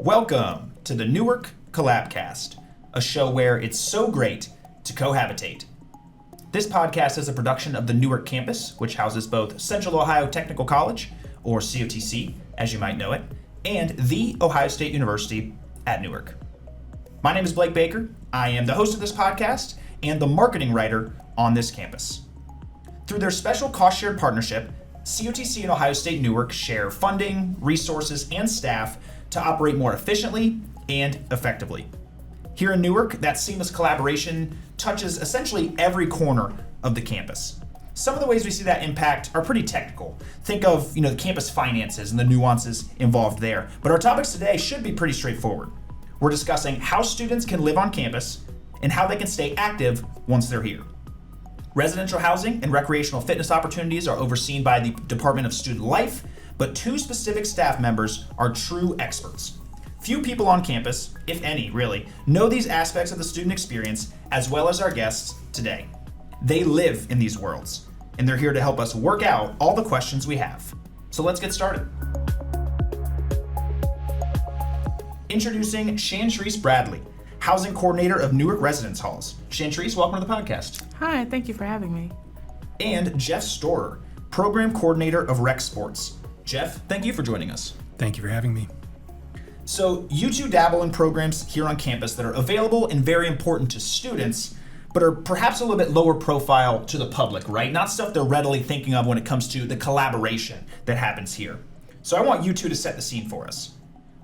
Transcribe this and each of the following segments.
Welcome to the Newark Collabcast, a show where it's so great to cohabitate. This podcast is a production of the Newark campus, which houses both Central Ohio Technical College, or COTC, as you might know it, and the Ohio State University at Newark. My name is Blake Baker. I am the host of this podcast and the marketing writer on this campus. Through their special cost-shared partnership, COTC and Ohio State Newark share funding, resources, and staff to operate more efficiently and effectively. Here in Newark, that seamless collaboration touches essentially every corner of the campus. Some of the ways we see that impact are pretty technical. Think of, the campus finances and the nuances involved there. But our topics today should be pretty straightforward. We're discussing how students can live on campus and how they can stay active once they're here. Residential housing and recreational fitness opportunities are overseen by the Department of Student Life, but two specific staff members are true experts. Few people on campus, if any really, know these aspects of the student experience as well as our guests today. They live in these worlds, and they're here to help us work out all the questions we have. So let's get started. Introducing Chantrice Bradley, Housing Coordinator of Newark Residence Halls. Chantrice, welcome to the podcast. Hi, thank you for having me. And Jeff Storer, Program Coordinator of Rec Sports. Jeff, thank you for joining us. Thank you for having me. So you two dabble in programs here on campus that are available and very important to students, but are perhaps a little bit lower profile to the public, right? Not stuff they're readily thinking of when it comes to the collaboration that happens here. So I want you two to set the scene for us.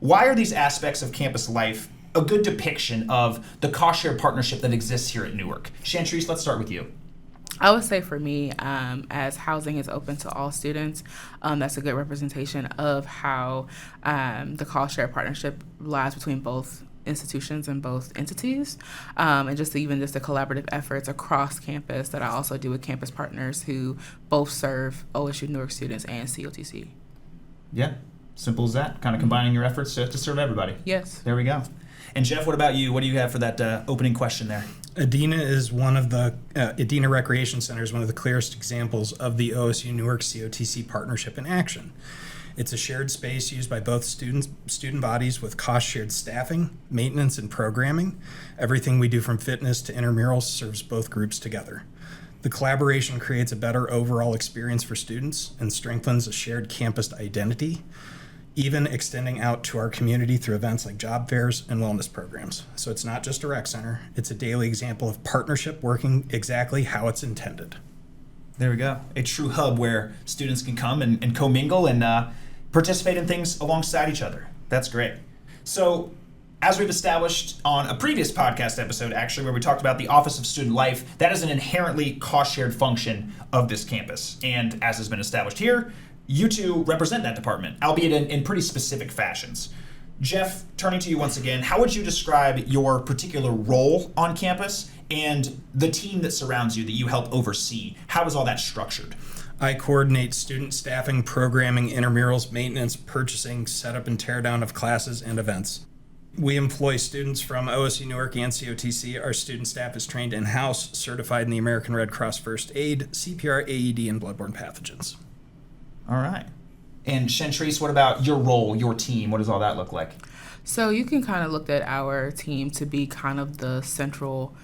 Why are these aspects of campus life a good depiction of the cost-shared partnership that exists here at Newark? Chantrice, let's start with you. I would say for me, as housing is open to all students, that's a good representation of how the cost-shared partnership lies between both institutions and both entities, and just the collaborative efforts across campus that I also do with campus partners who both serve OSU-Newark students and COTC. Yeah, simple as that. Kind of combining your efforts to serve everybody. Yes. There we go. And Jeff, what about you? What do you have for that opening question there? Adena Recreation Center is one of the clearest examples of the OSU-Newark COTC partnership in action. It's a shared space used by both student bodies with cost-shared staffing, maintenance, and programming. Everything we do from fitness to intramurals serves both groups together. The collaboration creates a better overall experience for students and strengthens a shared campus identity, even extending out to our community through events like job fairs and wellness programs. So it's not just a rec center, it's a daily example of partnership working exactly how it's intended. There we go. A true hub where students can come and commingle and participate in things alongside each other. That's great. So as we've established on a previous podcast episode, actually, where we talked about the Office of Student Life, that is an inherently cost-shared function of this campus. And as has been established here, you two represent that department, albeit in pretty specific fashions. Jeff, turning to you once again, how would you describe your particular role on campus and the team that surrounds you that you help oversee? How is all that structured? I coordinate student staffing, programming, intramurals, maintenance, purchasing, setup and teardown of classes and events. We employ students from OSU-Newark and COTC. Our student staff is trained in-house, certified in the American Red Cross First Aid, CPR, AED, and bloodborne pathogens. All right. And Chantrice, what about your role, your team? What does all that look like? So you can kind of look at our team to be kind of the central,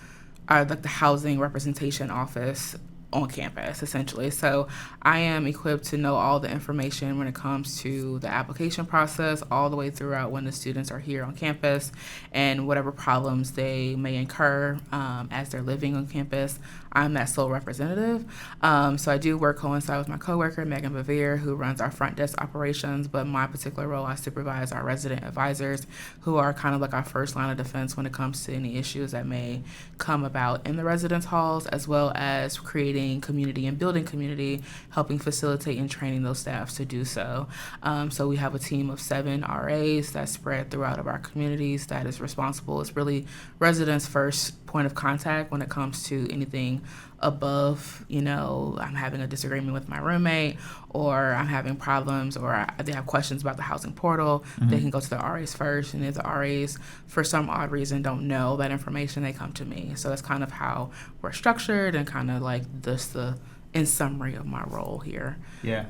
like the housing representation office on campus, essentially. So I am equipped to know all the information when it comes to the application process, all the way throughout when the students are here on campus and whatever problems they may incur as they're living on campus. I'm that sole representative. So I do work coincide with my coworker, Megan Bevere, who runs our front desk operations, but my particular role, I supervise our resident advisors, who are kind of like our first line of defense when it comes to any issues that may come about in the residence halls, as well as creating community and building community, helping facilitate and training those staffs to do so. So we have a team of 7 RAs that's spread throughout of our communities that is responsible. It's really residents' first point of contact when it comes to anything above, I'm having a disagreement with my roommate, or I'm having problems, or they have questions about the housing portal. They can go to the RAs first, and if the RAs, for some odd reason, don't know that information, they come to me. So that's kind of how we're structured and kind of like the in summary of my role here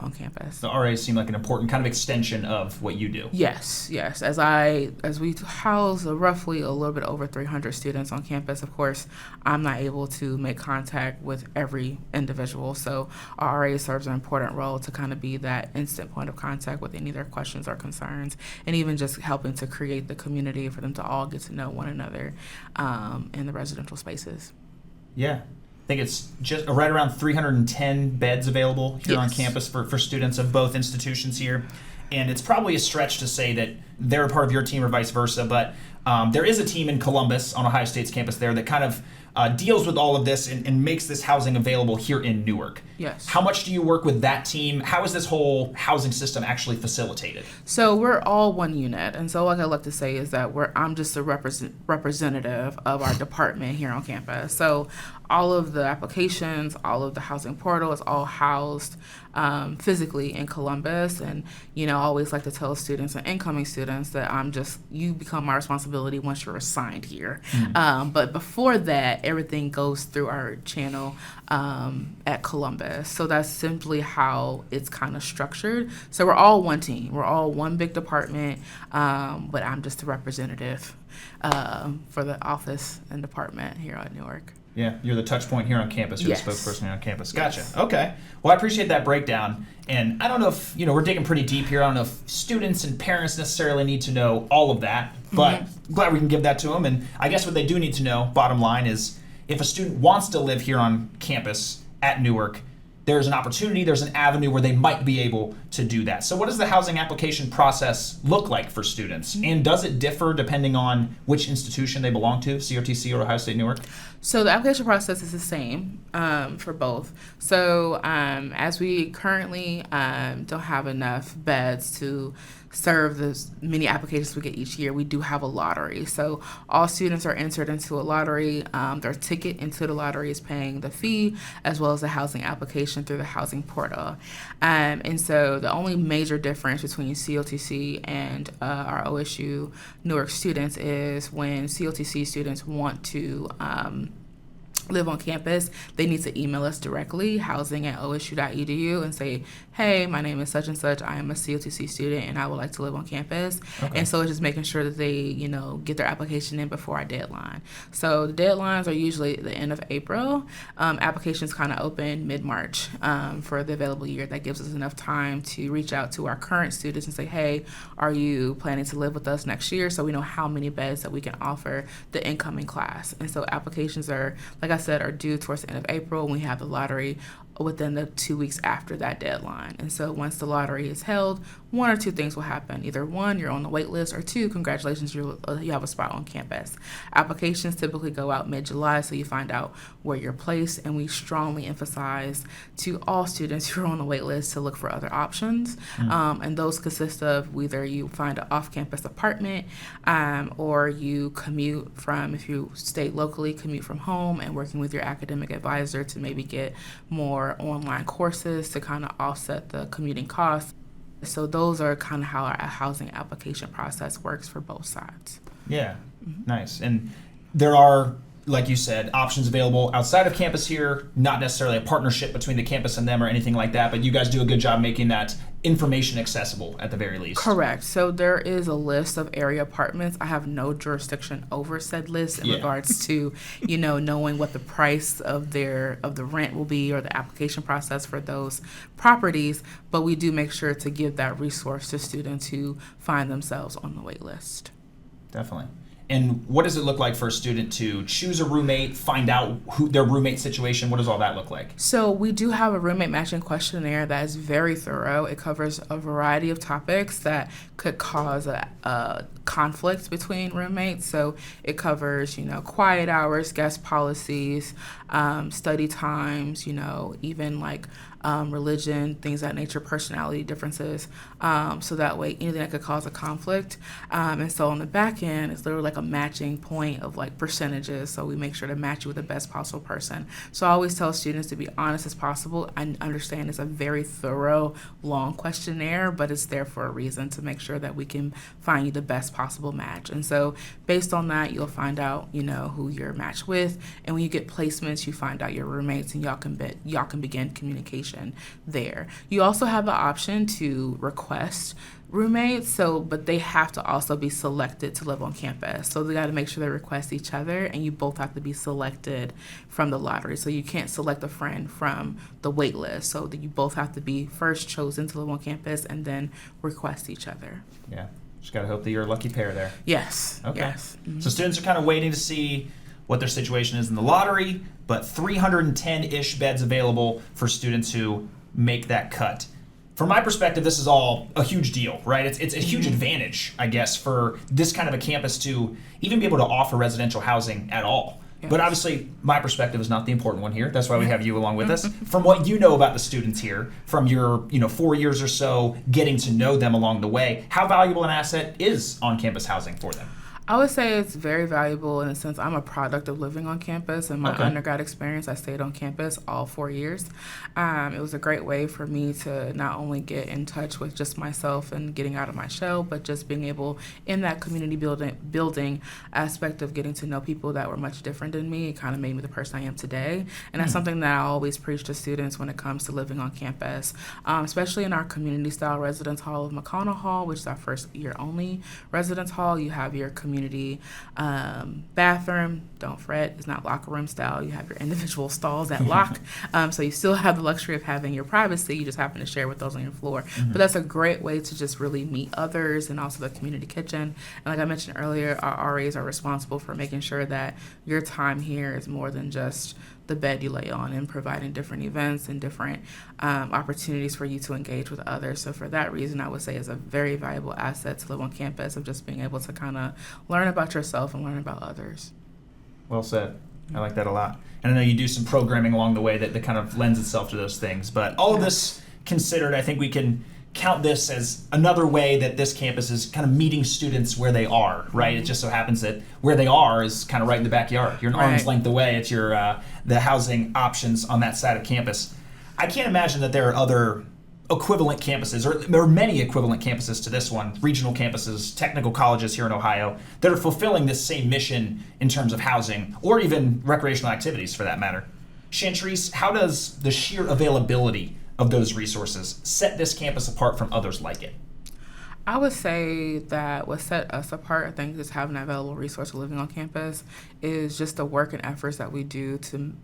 on campus. The RAs seem like an important kind of extension of what you do. Yes. As we house roughly a little bit over 300 students on campus, of course, I'm not able to make contact with every individual. So our RA serves an important role to kind of be that instant point of contact with any of their questions or concerns, and even just helping to create the community for them to all get to know one another in the residential spaces. Yeah. I think it's just right around 310 beds available here on campus for students of both institutions here. And it's probably a stretch to say that they're a part of your team or vice versa, but there is a team in Columbus on Ohio State's campus there that kind of deals with all of this and makes this housing available here in Newark. Yes. How much do you work with that team? How is this whole housing system actually facilitated? So we're all one unit, and so like I love to say is that I'm just a representative of our department here on campus. So all of the applications, all of the housing portal is all housed physically in Columbus, and I always like to tell students and incoming students that you become my responsibility once you're assigned here. But before that, everything goes through our channel at Columbus. So that's simply how it's kind of structured. So we're all one team. We're all one big department, but I'm just a representative for the office and department here at Newark. Yeah, you're the touch point here on campus. You're the spokesperson here on campus. Gotcha. Yes. Okay. Well, I appreciate that breakdown. And I don't know if, we're digging pretty deep here. I don't know if students and parents necessarily need to know all of that, but glad we can give that to them. And I guess what they do need to know, bottom line, is if a student wants to live here on campus at Newark, there's an opportunity, there's an avenue where they might be able to do that. So what does the housing application process look like for students? And does it differ depending on which institution they belong to, COTC or Ohio State-Newark? So the application process is the same for both. So as we currently don't have enough beds to serve the many applications we get each year, we do have a lottery. So all students are entered into a lottery. Their ticket into the lottery is paying the fee as well as the housing application through the housing portal. And so the only major difference between COTC and our OSU-Newark students is when COTC students want to live on campus, they need to email us directly, housing@osu.edu, and say, hey, my name is such and such, I am a COTC student and I would like to live on campus. And so it's just making sure that they, get their application in before our deadline. So the deadlines are usually the end of April. Applications kind of open mid-March for the available year. That gives us enough time to reach out to our current students and say, hey, are you planning to live with us next year? So we know how many beds that we can offer the incoming class. And so applications are, like I said, are due towards the end of April. We have the lottery within the 2 weeks after that deadline. And so once the lottery is held, one or two things will happen. Either one, you're on the wait list, or two, congratulations, you have a spot on campus. Applications typically go out mid-July, so you find out where you're placed, and we strongly emphasize to all students who are on the wait list to look for other options. And those consist of whether you find an off-campus apartment, or you commute from, if you stay locally, commute from home and working with your academic advisor to maybe get more online courses to kind of offset the commuting costs. So those are kind of how our housing application process works for both sides. Yeah, nice. And there are, like you said, options available outside of campus here, not necessarily a partnership between the campus and them or anything like that, but you guys do a good job making that information accessible at the very least. Correct. So there is a list of area apartments. I have no jurisdiction over said list in regards to, knowing what the price of the rent will be or the application process for those properties, but we do make sure to give that resource to students who find themselves on the wait list. Definitely. And what does it look like for a student to choose a roommate, find out their roommate situation? What does all that look like? So we do have a roommate matching questionnaire that is very thorough. It covers a variety of topics that could cause a conflict between roommates. So it covers, quiet hours, guest policies, study times, even like religion, things of that nature, personality differences. So that way, anything that could cause a conflict. And so on the back end, it's literally like a matching point of like percentages. So we make sure to match you with the best possible person. So I always tell students to be honest as possible. I understand it's a very thorough, long questionnaire, but it's there for a reason to make sure that we can find you the best possible match. And so based on that, you'll find out, who you're matched with. And when you get placements, you find out your roommates, and y'all can begin communication there. You also have the option to request roommates, but they have to also be selected to live on campus. So they got to make sure they request each other, and you both have to be selected from the lottery. So you can't select a friend from the wait list. So that you both have to be first chosen to live on campus and then request each other. Yeah. Just got to hope that you're a lucky pair there. Yes. Okay. Yes. Mm-hmm. So students are kind of waiting to see what their situation is in the lottery, but 310-ish beds available for students who make that cut. From my perspective, this is all a huge deal, right? It's a huge advantage, I guess, for this kind of a campus to even be able to offer residential housing at all. Yes. But obviously, my perspective is not the important one here. That's why we have you along with us. From what you know about the students here, from your 4 years or so, getting to know them along the way, how valuable an asset is on-campus housing for them? I would say it's very valuable in the sense I'm a product of living on campus. In my undergrad experience, I stayed on campus all 4 years. It was a great way for me to not only get in touch with just myself and getting out of my shell, but just being able in that community building aspect of getting to know people that were much different than me. It kind of made me the person I am today. And that's something that I always preach to students when it comes to living on campus, especially in our community style residence hall of McConnell Hall, which is our first year only residence hall. You have your community bathroom. Don't fret, it's not locker room style. You have your individual stalls that lock, so you still have the luxury of having your privacy. You just happen to share with those on your floor. But that's a great way to just really meet others, and also the community kitchen. And like I mentioned earlier, our RAs are responsible for making sure that your time here is more than just the bed you lay on, and providing different events and different opportunities for you to engage with others. So for that reason, I would say it's a very valuable asset to live on campus, of just being able to kind of learn about yourself and learn about others. Well said. I like that a lot. And I know you do some programming along the way that kind of lends itself to those things. But all of this considered, I think we can count this as another way that this campus is kind of meeting students where they are, right? It just so happens that where they are is kind of right in the backyard. You're an arm's length away. It's your the housing options on that side of campus. I can't imagine that there are other equivalent campuses, or there are many equivalent campuses to this one, regional campuses, technical colleges here in Ohio, that are fulfilling this same mission in terms of housing, or even recreational activities for that matter. Chantrice, how does the sheer availability of those resources set this campus apart from others like it? I would say that what set us apart, I think, is having an available resource of living on campus, is just the work and efforts that we do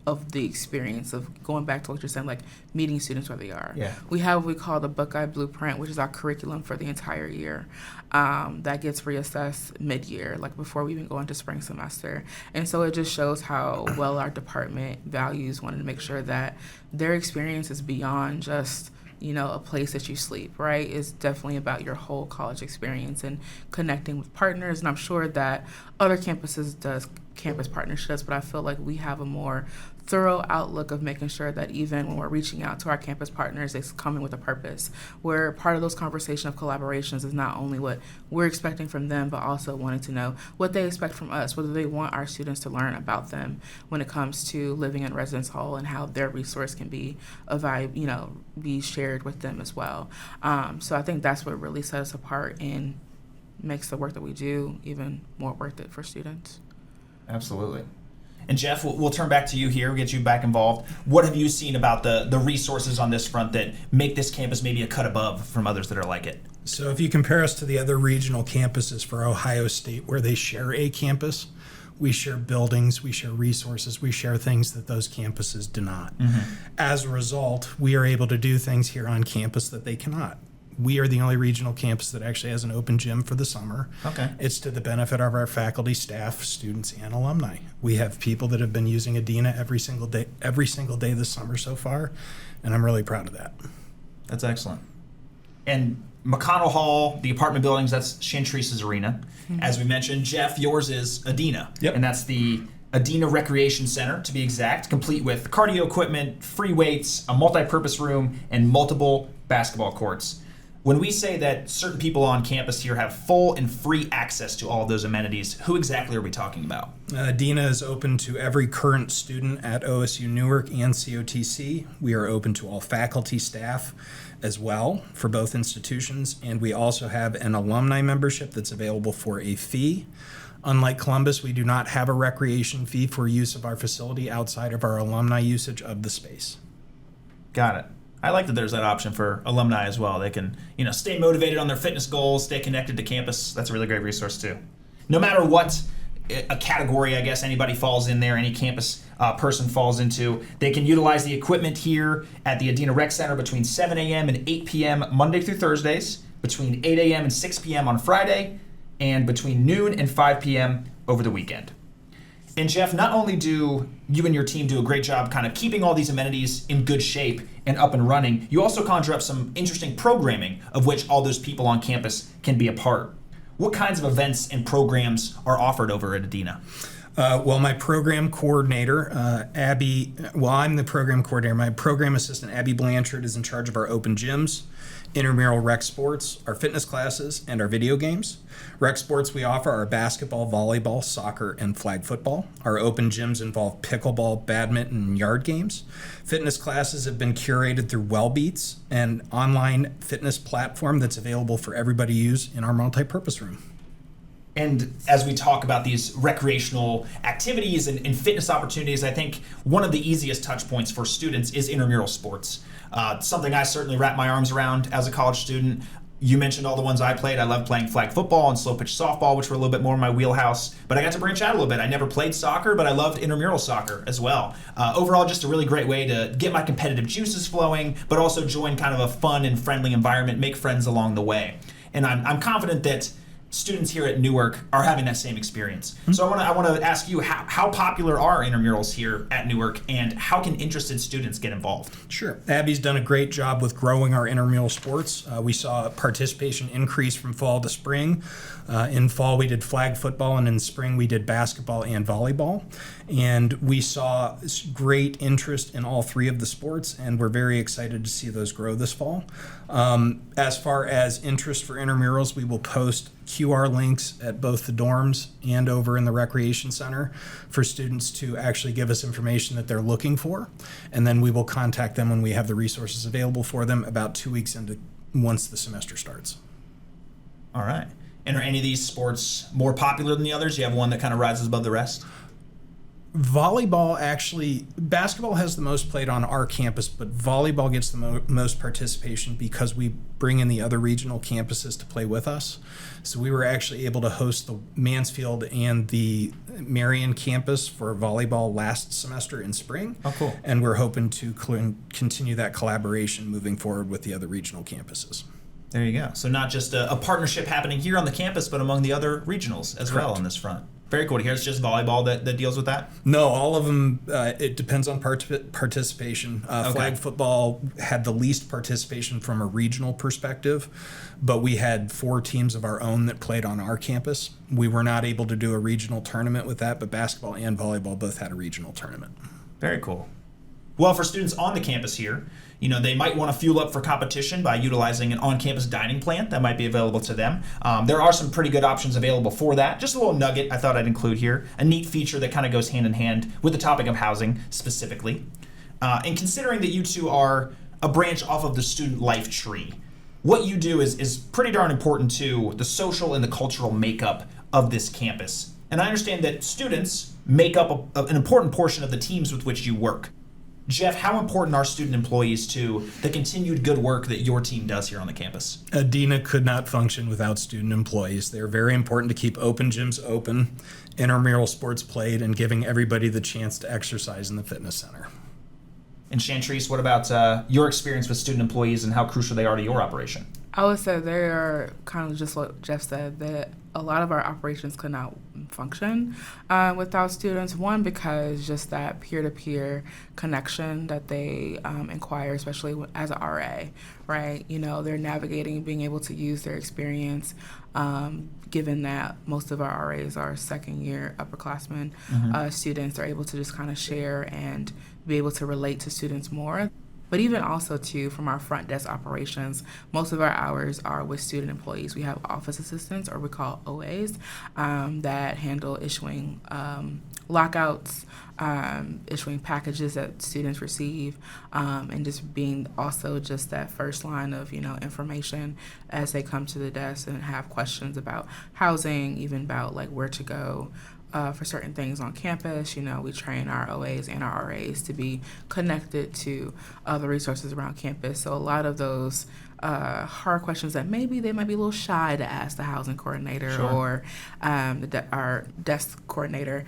of the experience of going back to what you're saying, like meeting students where they are. Yeah. We have what we call the Buckeye Blueprint, which is our curriculum for the entire year. That gets reassessed mid-year, like before we even go into spring semester. And so it just shows how well our department values wanting to make sure that their experience is beyond just a place that you sleep, right? It's definitely about your whole college experience and connecting with partners. And I'm sure that other campuses does campus partnerships, but I feel like we have a more thorough outlook of making sure that even when we're reaching out to our campus partners, it's coming with a purpose, where part of those conversation of collaborations is not only what we're expecting from them, but also wanting to know what they expect from us, whether they want our students to learn about them when it comes to living in residence hall, and how their resource can be be shared with them as well. So I think that's what really sets us apart and makes the work that we do even more worth it for students. Absolutely. And Jeff, we'll turn back to you here, we'll get you back involved. What have you seen about the resources on this front that make this campus maybe a cut above from others that are like it? So if you compare us to the other regional campuses for Ohio State, where they share a campus, we share buildings, we share resources, we share things that those campuses do not. Mm-hmm. As a result, we are able to do things here on campus that they cannot. We are the only regional campus that actually has an open gym for the summer. Okay. It's to the benefit of our faculty, staff, students, and alumni. We have people that have been using Adena every single day this summer so far, and I'm really proud of that. That's excellent. And McConnell Hall, the apartment buildings, that's Chantrice's arena. Mm-hmm. As we mentioned, Jeff, yours is Adena. Yep. And that's the Adena Recreation Center, to be exact, complete with cardio equipment, free weights, a multi-purpose room, and multiple basketball courts. When we say that certain people on campus here have full and free access to all of those amenities, who exactly are we talking about? Adena is open to every current student at OSU-Newark and COTC. We are open to all faculty, staff as well for both institutions, and we also have an alumni membership that's available for a fee. Unlike Columbus, we do not have a recreation fee for use of our facility outside of our alumni usage of the space. Got it. I like that there's that option for alumni as well. They can, stay motivated on their fitness goals, stay connected to campus. That's a really great resource too. No matter what a category, I guess, anybody falls in there, any campus person falls into, they can utilize the equipment here at the Adena Rec Center between 7 a.m. and 8 p.m. Monday through Thursdays, between 8 a.m. and 6 p.m. on Friday, and between noon and 5 p.m. over the weekend. And Jeff, not only do you and your team do a great job kind of keeping all these amenities in good shape and up and running, you also conjure up some interesting programming of which all those people on campus can be a part. What kinds of events and programs are offered over at Adena? My program coordinator, I'm the program coordinator. My program assistant, Abby Blanchard, is in charge of our open gyms, intramural rec sports, our fitness classes, and our video games. Rec sports we offer are basketball, volleyball, soccer, and flag football. Our open gyms involve pickleball, badminton, and yard games. Fitness classes have been curated through Wellbeats, an online fitness platform that's available for everybody to use in our multi-purpose room. And as we talk about these recreational activities and fitness opportunities, I think one of the easiest touch points for students is intramural sports. Something I certainly wrap my arms around as a college student. You mentioned all the ones I played. I loved playing flag football and slow pitch softball, which were a little bit more in my wheelhouse. But I got to branch out a little bit. I never played soccer, but I loved intramural soccer as well. Overall, just a really great way to get my competitive juices flowing, but also join kind of a fun and friendly environment, make friends along the way. And I'm confident that students here at Newark are having that same experience. Mm-hmm. So I want to ask you, how popular are intramurals here at Newark, and how can interested students get involved? Sure. Abby's done a great job with growing our intramural sports. We saw participation increase from fall to spring. In fall, we did flag football, and in spring, we did basketball and volleyball. And we saw great interest in all three of the sports, and we're very excited to see those grow this fall. As far as interest for intramurals, we will post QR links at both the dorms and over in the recreation center for students to actually give us information that they're looking for. And then we will contact them when we have the resources available for them about 2 weeks into once the semester starts. All right. And are any of these sports more popular than the others? You have one that kind of rises above the rest? Basketball has the most played on our campus, but volleyball gets the most participation because we bring in the other regional campuses to play with us. So we were actually able to host the Mansfield and the Marion campus for volleyball last semester in spring. Oh, cool. And we're hoping to continue that collaboration moving forward with the other regional campuses. There you go. So not just a partnership happening here on the campus, but among the other regionals as Correct. well on this front. Very cool to hear. It's just volleyball that deals with that? No, all of them, it depends on participation. Okay. Flag football had the least participation from a regional perspective, but we had 4 teams of our own that played on our campus. We were not able to do a regional tournament with that, but basketball and volleyball both had a regional tournament. Very cool. Well, for students on the campus here, they might want to fuel up for competition by utilizing an on-campus dining plan that might be available to them. There are some pretty good options available for that. Just a little nugget I thought I'd include here, a neat feature that kind of goes hand in hand with the topic of housing specifically. And considering that you two are a branch off of the student life tree, what you do is pretty darn important to the social and the cultural makeup of this campus. And I understand that students make up an important portion of the teams with which you work. Jeff, how important are student employees to the continued good work that your team does here on the campus? Adena could not function without student employees. They're very important to keep open gyms open, intramural sports played, and giving everybody the chance to exercise in the fitness center. And Chantrice, what about your experience with student employees and how crucial they are to your operation? I would say they are kind of just what Jeff said, that a lot of our operations could not function without students. One, because just that peer-to-peer connection that they inquire, especially as an RA, right? They're navigating, being able to use their experience, given that most of our RAs are second-year upperclassmen students. Are able to just kind of share and be able to relate to students more. But even also, too, from our front desk operations, most of our hours are with student employees. We have office assistants, or we call OAs, that handle issuing lockouts, issuing packages that students receive, and just being also just that first line of, information as they come to the desk and have questions about housing, even about like where to go for certain things on campus. We train our OAs and our RAs to be connected to the resources around campus. So a lot of those hard questions that maybe they might be a little shy to ask the housing coordinator Sure. or our desk coordinator,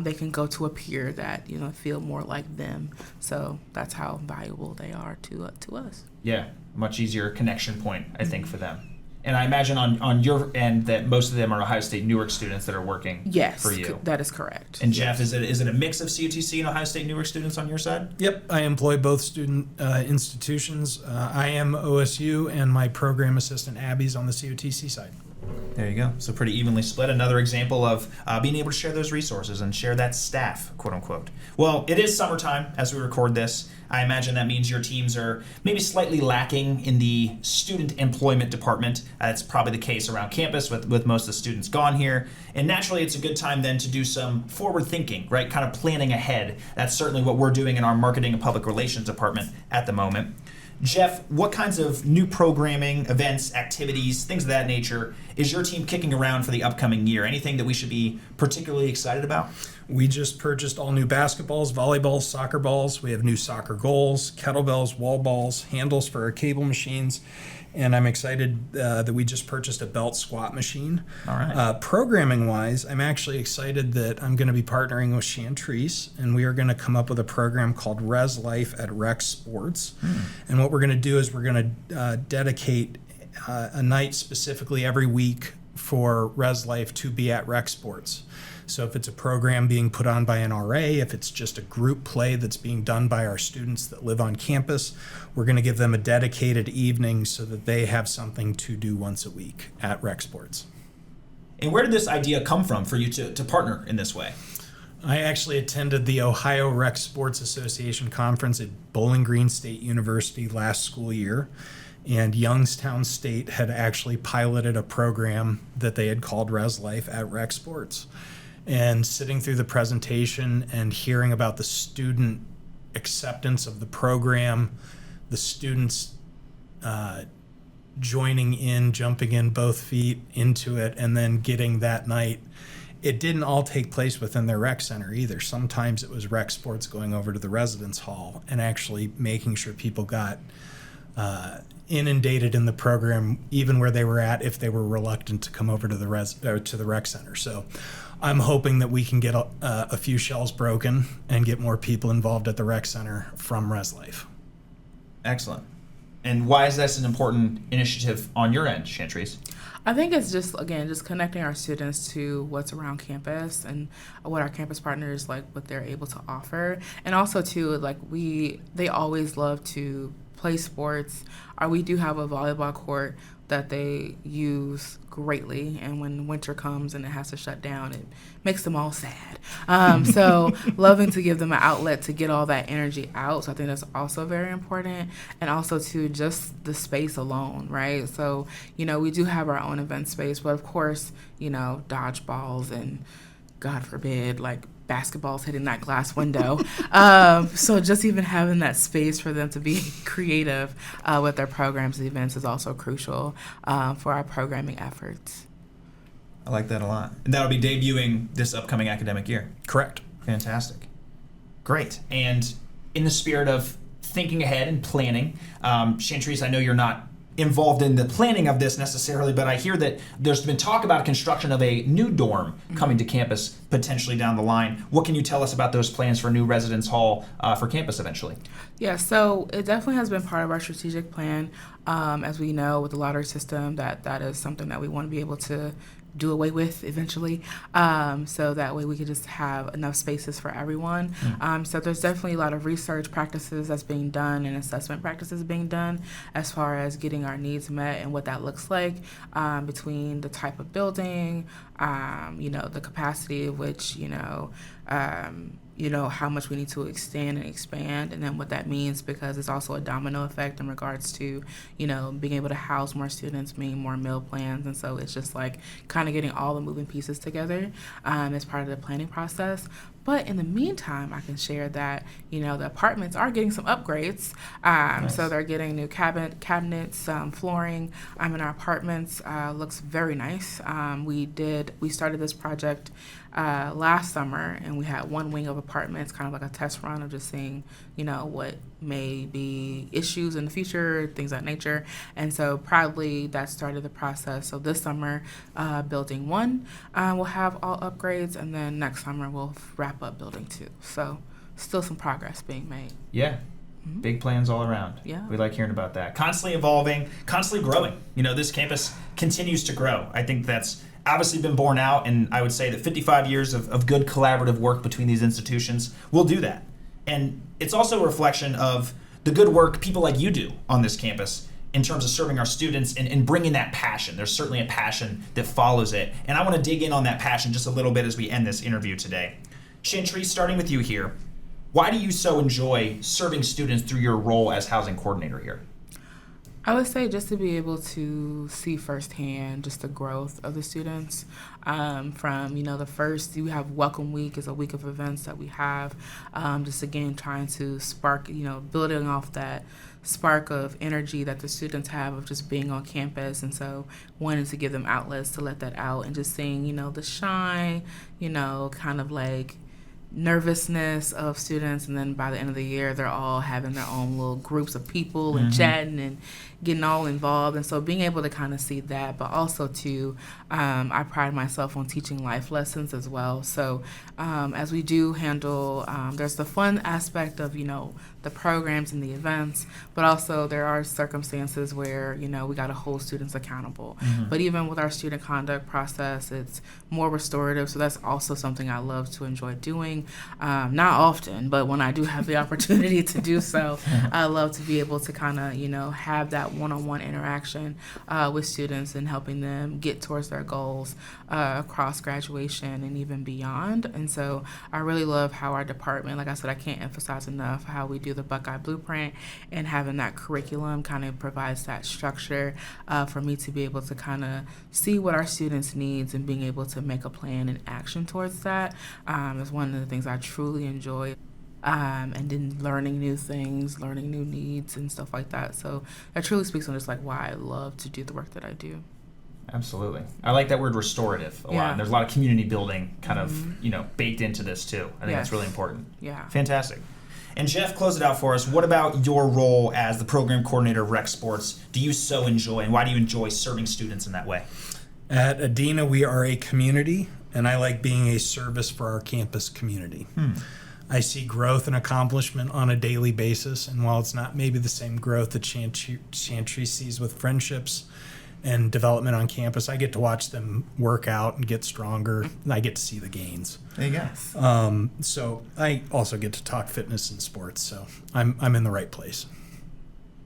they can go to a peer that feel more like them. So that's how valuable they are to us. Yeah, much easier connection point, I think, for them. And I imagine on your end that most of them are Ohio-State-Newark students that are working for you. That is correct. And Jeff, is it a mix of COTC and Ohio-State-Newark students on your side? Yep, I employ both student institutions. I am OSU, and my program assistant Abby's on the COTC side. There you go. So pretty evenly split. Another example of being able to share those resources and share that staff, quote unquote. Well, it is summertime as we record this. I imagine that means your teams are maybe slightly lacking in the student employment department. That's probably the case around campus with most of the students gone here. And naturally, it's a good time then to do some forward thinking, right? Kind of planning ahead. That's certainly what we're doing in our marketing and public relations department at the moment. Jeff, what kinds of new programming, events, activities, things of that nature is your team kicking around for the upcoming year? Anything that we should be particularly excited about? We just purchased all new basketballs, volleyballs, soccer balls. We have new soccer goals, kettlebells, wall balls, handles for our cable machines. And I'm excited that we just purchased a belt squat machine. All right. Programming-wise, I'm actually excited that I'm going to be partnering with Chantrice, and we are going to come up with a program called Res Life at Rec Sports. And what we're going to do is we're going to dedicate a night specifically every week for Res Life to be at Rec Sports. So if it's a program being put on by an RA, if it's just a group play that's being done by our students that live on campus, we're going to give them a dedicated evening so that they have something to do once a week at Rec Sports. And where did this idea come from for you to partner in this way? I actually attended the Ohio Rec Sports Association conference at Bowling Green State University last school year. And Youngstown State had actually piloted a program that they had called Res Life at Rec Sports. And sitting through the presentation and hearing about the student acceptance of the program, the students joining in, jumping in both feet into it, and then getting that night. It didn't all take place within their rec center either. Sometimes it was Rec Sports going over to the residence hall and actually making sure people got inundated in the program, even where they were at, if they were reluctant to come over to the rec center. So I'm hoping that we can get a few shells broken and get more people involved at the rec center from Res Life. Excellent. And why is this an important initiative on your end, Chantrice? I think it's just connecting our students to what's around campus and what our campus partners, like, what they're able to offer. And also, too, like, they always love to play sports. We do have a volleyball court that they use greatly, and when winter comes and it has to shut down, it makes them all sad. So loving to give them an outlet to get all that energy out. So I think that's also very important. And also, too, just the space alone, right? So, we do have our own event space, but of course, dodgeballs and, God forbid, like, basketballs hitting that glass window. So just even having that space for them to be creative with their programs and events is also crucial for our programming efforts. I like that a lot. And that'll be debuting this upcoming academic year. Correct. Fantastic. Great. And in the spirit of thinking ahead and planning, Chantrice, I know you're not involved in the planning of this necessarily, but I hear that there's been talk about construction of a new dorm coming to campus potentially down the line. What can you tell us about those plans for a new residence hall for campus eventually? Yeah, so it definitely has been part of our strategic plan. As we know, with the lottery system, that is something that we want to be able to do away with eventually, so that way we could just have enough spaces for everyone. So there's definitely a lot of research practices that's being done and assessment practices being done as far as getting our needs met and what that looks like between the type of building, the capacity of which, how much we need to extend and expand, and then what that means, because it's also a domino effect in regards to, being able to house more students, meaning more meal plans. And so it's just like kind of getting all the moving pieces together as part of the planning process. But in the meantime, I can share that, the apartments are getting some upgrades. Nice. So they're getting new cabinets, flooring in our apartments. Looks very nice. We started this project last summer, and we had one wing of apartments, kind of like a test run of just seeing, what may be issues in the future, things of that nature. And so proudly that started the process. So this summer, building 1 will have all upgrades, and then next summer we'll wrap up building 2. So still some progress being made. Yeah. Mm-hmm. Big plans all around. Yeah. We like hearing about that. Constantly evolving, constantly growing. This campus continues to grow. I think that's obviously been borne out, and I would say that 55 years of good collaborative work between these institutions will do that. And it's also a reflection of the good work people like you do on this campus in terms of serving our students and bringing that passion. There's certainly a passion that follows it. And I want to dig in on that passion just a little bit as we end this interview today. Chantry, starting with you here, why do you so enjoy serving students through your role as housing coordinator here? I would say just to be able to see firsthand just the growth of the students from, the first, you have Welcome Week is a week of events that we have, just again trying to spark, building off that spark of energy that the students have of just being on campus. And so wanting to give them outlets to let that out, and just seeing, the shine, kind of like nervousness of students, and then by the end of the year they're all having their own little groups of people and chatting and getting all involved. And so being able to kind of see that, but also too, I pride myself on teaching life lessons as well. So as we do handle, there's the fun aspect of the programs and the events, but also there are circumstances where we got to hold students accountable. But even with our student conduct process, it's more restorative, so that's also something I love to enjoy doing. Not often, but when I do have the opportunity to do so, I love to be able to kind of have that one-on-one interaction with students and helping them get towards their goals across graduation and even beyond. And so I really love how our department, like I said, I can't emphasize enough how we do the Buckeye Blueprint, and having that curriculum kind of provides that structure for me to be able to kind of see what our students' needs and being able to make a plan and action towards that is one of the things I truly enjoy. And then learning new things, learning new needs and stuff like that. So that truly speaks on just like why I love to do the work that I do. Absolutely. I like that word restorative a lot. And there's a lot of community building kind of, baked into this too. I think that's really important. Yeah. Fantastic. And Jeff, close it out for us. What about your role as the program coordinator of Rec Sports do you so enjoy, and why do you enjoy serving students in that way? At Adena, we are a community, and I like being a service for our campus community. I see growth and accomplishment on a daily basis, and while it's not maybe the same growth that Chantry sees with friendships and development on campus, I get to watch them work out and get stronger, and I get to see the gains. There you go. So I also get to talk fitness and sports, so I'm in the right place.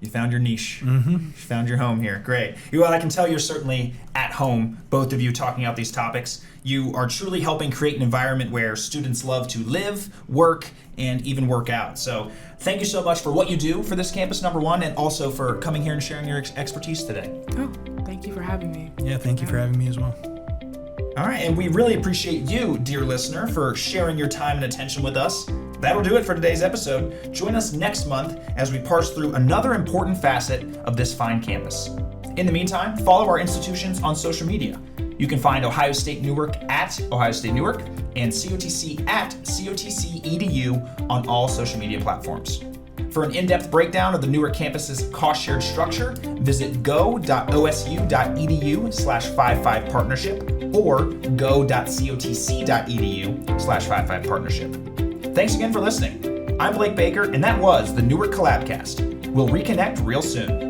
You found your niche. You found your home here. Great. Well, I can tell you're certainly at home, both of you talking out these topics. You are truly helping create an environment where students love to live, work, and even work out. So thank you so much for what you do for this campus, number one, and also for coming here and sharing your expertise today. Oh, thank you for having me. Yeah, thank you for having me as well. All right, and we really appreciate you, dear listener, for sharing your time and attention with us. That'll do it for today's episode. Join us next month as we parse through another important facet of this fine campus. In the meantime, follow our institutions on social media. You can find Ohio State Newark at Ohio State Newark and COTC at COTC EDU on all social media platforms. For an in-depth breakdown of the Newark campus's cost-shared structure, visit go.osu.edu/55partnership or go.cotc.edu/55partnership. Thanks again for listening. I'm Blake Baker, and that was the Newark Collabcast. We'll reconnect real soon.